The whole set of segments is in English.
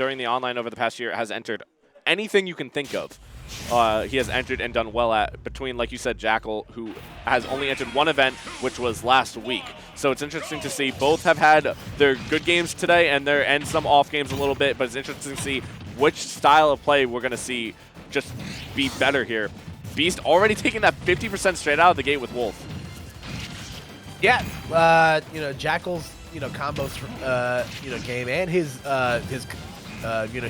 during the online over the past year has entered anything you can think of. He has entered and done well at, between, like you said, Jakal, who has only entered one event, which was last week. So it's interesting to see. Both have had their good games today and some off games a little bit, but it's interesting to see which style of play we're going to see just be better here. Beast already taking that 50% straight out of the gate with Wolf. Yeah, Jakal's combos game and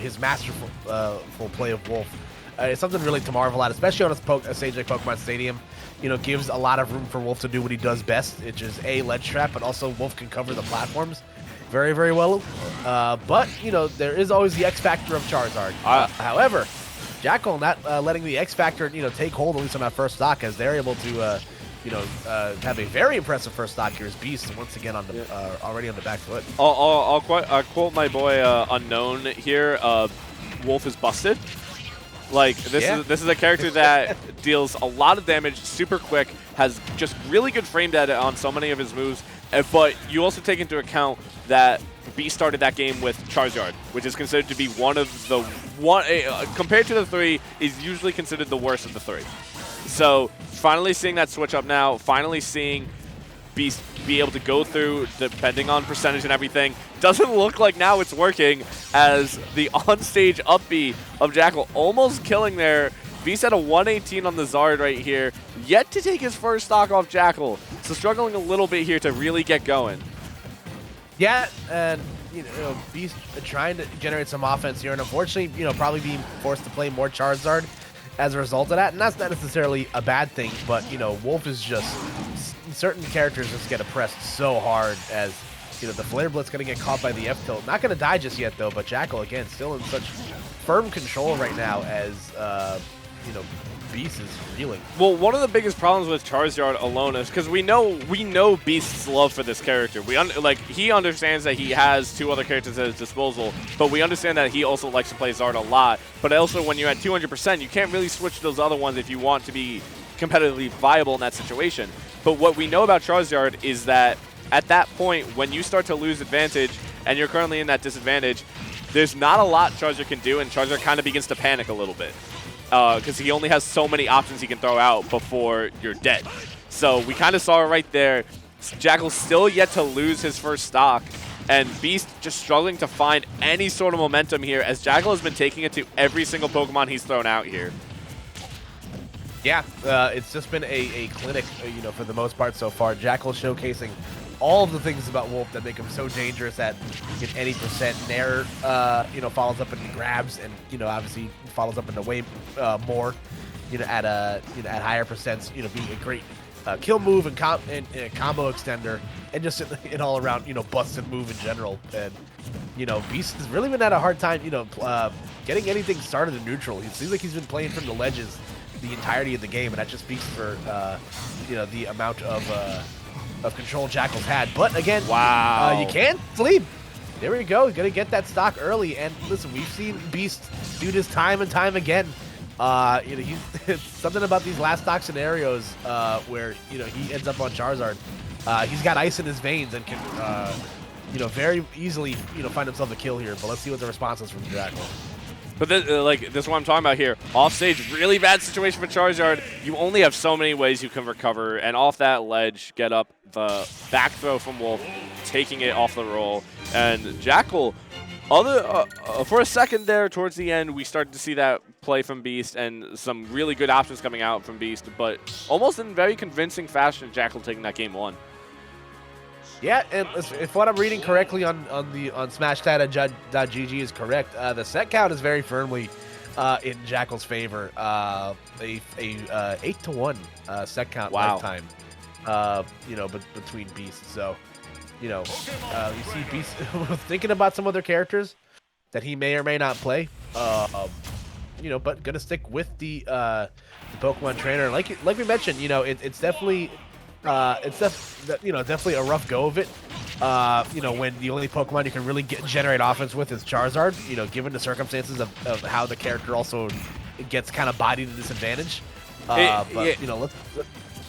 his masterful full play of Wolf. It's something really to marvel at, especially on a stage like Pokemon Stadium. Gives a lot of room for Wolf to do what he does best, which is A, ledge trap, but also Wolf can cover the platforms very, very well. But there is always the X factor of Charizard. However, Jakal not letting the X factor take hold, at least on that first stock, as they're able to have a very impressive first stock here as Beast once again on the already on the back foot. I'll quote my boy Unknown here. Wolf is busted. Like, this is a character that deals a lot of damage super quick, has just really good frame data on so many of his moves, but you also take into account that Beast started that game with Charizard, which is considered to be one of the compared to the three, is usually considered the worst of the three. So finally seeing that switch up now, finally seeing Beast be able to go through, depending on percentage and everything. Doesn't look like now it's working, as the on-stage up B of Jakal almost killing there. Beast at a 118 on the Zard right here, yet to take his first stock off Jakal. So struggling a little bit here to really get going. Yeah, and Beast trying to generate some offense here, and unfortunately, probably being forced to play more Charizard as a result of that. And that's not necessarily a bad thing, but Wolf is just, certain characters just get oppressed so hard, as the Flare Blitz going to get caught by the F tilt. Not going to die just yet though, but Jakal again still in such firm control right now, as Beast is reeling. Well, one of the biggest problems with Charizard alone is because we know Beast's love for this character. He understands that he has two other characters at his disposal, but we understand that he also likes to play Zard a lot. But also, when you're at 200%, you can't really switch those other ones if you want to be competitively viable in that situation. But what we know about Charizard is that at that point, when you start to lose advantage and you're currently in that disadvantage, there's not a lot Charizard can do, and Charizard kind of begins to panic a little bit. Because he only has so many options he can throw out before you're dead. So we kind of saw it right there. Jakal's still yet to lose his first stock, and Beast just struggling to find any sort of momentum here, as Jakal has been taking it to every single Pokemon he's thrown out here. Yeah, it's just been a clinic, for the most part so far. Jakal showcasing all of the things about Wolf that make him so dangerous at any percent. Nair, follows up and grabs, and obviously follows up into way more, at higher percents. Being a great kill move and combo extender, and just an all around busted move in general. And Beast has really been at a hard time, getting anything started in neutral. It seems like he's been playing from the ledges the entirety of the game, and that just speaks for the amount of control Jakal's had. But again, wow, you can't sleep. There we go. Gonna get that stock early. And listen, we've seen Beast do this time and time again. He's something about these last stock scenarios where he ends up on Charizard. He's got ice in his veins and can very easily find himself a kill here. But let's see what the response is from Jakal. But this is what I'm talking about here. Offstage, really bad situation for Charizard. You only have so many ways you can recover, and off that ledge, get up the back throw from Wolf, taking it off the roll. And Jakal, for a second there towards the end, we started to see that play from Beast and some really good options coming out from Beast, but almost in very convincing fashion, Jakal taking that game one. Yeah, and if what I'm reading correctly on SmashData.gg is correct, the set count is very firmly in Jakal's favor. A 8-1 set count lifetime. Between Beasts. So, you see Beast thinking about some other characters that he may or may not play. But gonna stick with the Pokemon trainer. Like we mentioned, it's definitely. Definitely a rough go of it. When the only Pokemon you can really generate offense with is Charizard. Given the circumstances of how the character also gets kind of bodied to disadvantage.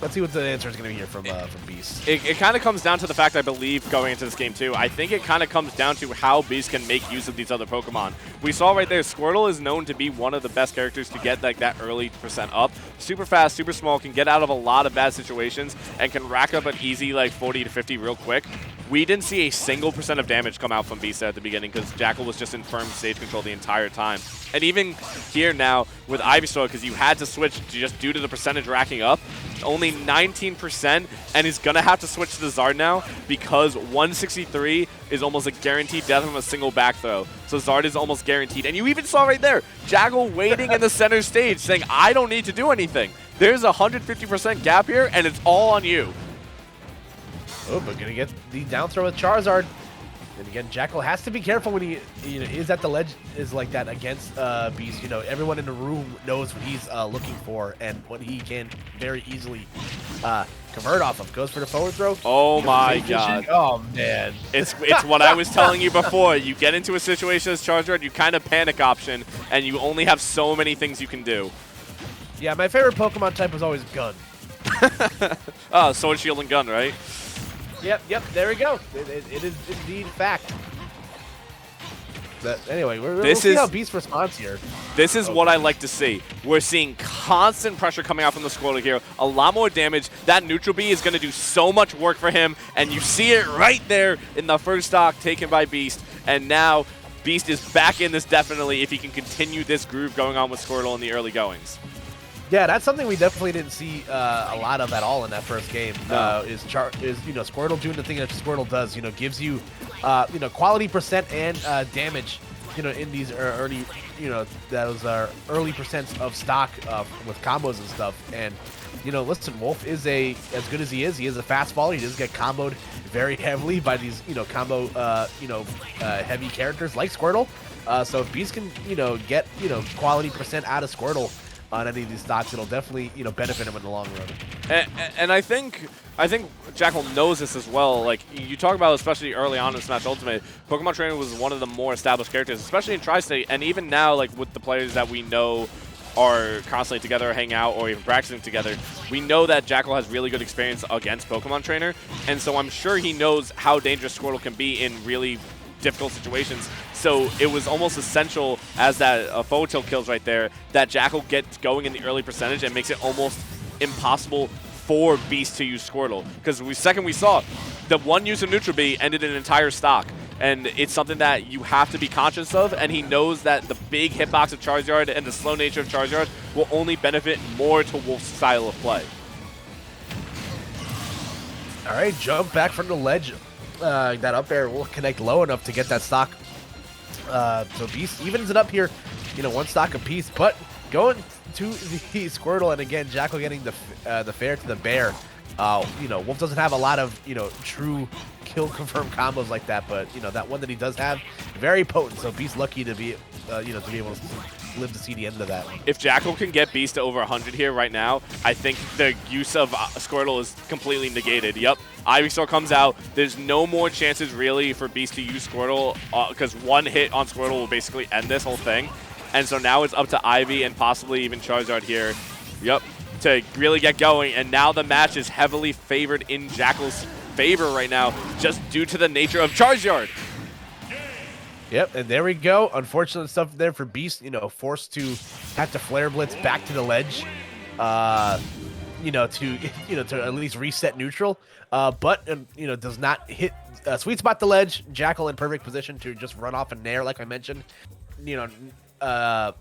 Let's see what the answer is going to be here from Beast. It kind of comes down to the fact, I believe, going into this game too, I think it kind of comes down to how Beast can make use of these other Pokemon. We saw right there, Squirtle is known to be one of the best characters to get like that early percent up. Super fast, super small, can get out of a lot of bad situations, and can rack up an easy like 40 to 50 real quick. We didn't see a single % of damage come out from Beast at the beginning because Jakal was just in firm stage control the entire time. And even here now with Ivysaur, because you had to switch just due to the percentage racking up, only 19%, and he's going to have to switch to the Zard now because 163 is almost a guaranteed death from a single back throw. So Zard is almost guaranteed. And you even saw right there, Jakal waiting in the center stage saying, I don't need to do anything. There's a 150% gap here, and it's all on you. Oh, but gonna get the down throw with Charizard. And again, Jakal has to be careful when he is at the ledge is like that against Beast. Everyone in the room knows what he's looking for and what he can very easily convert off of. Goes for the forward throw. Oh my god. Oh man. It's what I was telling you before. You get into a situation as Charizard, you kind of panic option, and you only have so many things you can do. Yeah, my favorite Pokemon type was always Gun. Oh, Sword, Shield, and Gun, right? Yep, there we go. It is indeed fact. But anyway, we'll see how Beast responds here. This is what I like to see. We're seeing constant pressure coming out from the Squirtle here. A lot more damage. That Neutral Bee is going to do so much work for him, and you see it right there in the first stock taken by Beast. And now Beast is back in this definitely if he can continue this groove going on with Squirtle in the early goings. Yeah, that's something we definitely didn't see a lot of at all in that first game. No. Is Squirtle doing the thing that Squirtle does? Gives you quality percent and damage. In these early those early percents of stock with combos and stuff. And listen, Wolf is as good as he is a fast faller. He does get comboed very heavily by these combo heavy characters like Squirtle. So if Beast can get quality percent out of Squirtle on any of these stocks, it'll definitely benefit him in the long run. And I think Jakal knows this as well. Like you talk about, especially early on in Smash Ultimate, Pokemon Trainer was one of the more established characters, especially in Tri-State, and even now, like with the players that we know are constantly together, hang out, or even practicing together, we know that Jakal has really good experience against Pokemon Trainer, and so I'm sure he knows how dangerous Squirtle can be in really difficult situations. So it was almost essential, as that forward tilt kills right there, that Jakal gets going in the early percentage and makes it almost impossible for Beast to use Squirtle. Because we saw the one use of Neutral Bee ended an entire stock. And it's something that you have to be conscious of, and he knows that the big hitbox of Charizard and the slow nature of Charizard will only benefit more to Wolf's style of play. All right, jump back from the ledge. That up air will connect low enough to get that stock. So Beast evens it up here, one stock apiece, but going to the Squirtle, and again, Jakal getting the fair to the bear. Wolf doesn't have a lot of, true kill confirmed combos like that, but, that one that he does have, very potent, so Beast lucky to be, to be able to live to see the end of that. If Jakal can get Beast to over 100 here right now, I think the use of Squirtle is completely negated. Yep, Ivysaur comes out. There's no more chances really for Beast to use Squirtle because one hit on Squirtle will basically end this whole thing. And so now it's up to Ivy and possibly even Charizard here. Yep, to really get going. And now the match is heavily favored in Jakal's favor right now, just due to the nature of Charizard. Yep, and there we go. Unfortunate stuff there for Beast, forced to have to Flare Blitz back to the ledge, to at least reset neutral. But does not hit sweet spot the ledge. Jakal in perfect position to just run off a Nair, like I mentioned.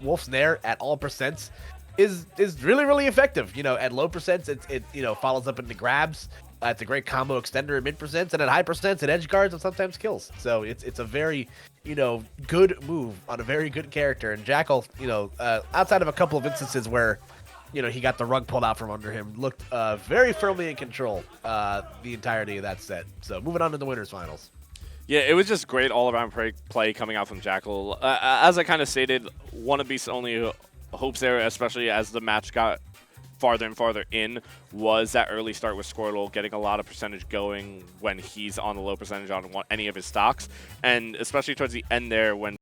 Wolf's Nair at all percents is really, really effective. At low percents, it follows up into grabs. It's a great combo extender at mid percents, and at high percents, it edge guards and sometimes kills. So it's a very good move on a very good character. And Jakal, outside of a couple of instances where he got the rug pulled out from under him, looked very firmly in control the entirety of that set. So moving on to the winners finals. Yeah, it was just great all-around play coming out from Jakal. As I kind of stated, one of Beast's only hopes there, especially as the match got farther and farther in, was that early start with Squirtle, getting a lot of percentage going when he's on the low percentage on any of his stocks, and especially towards the end there when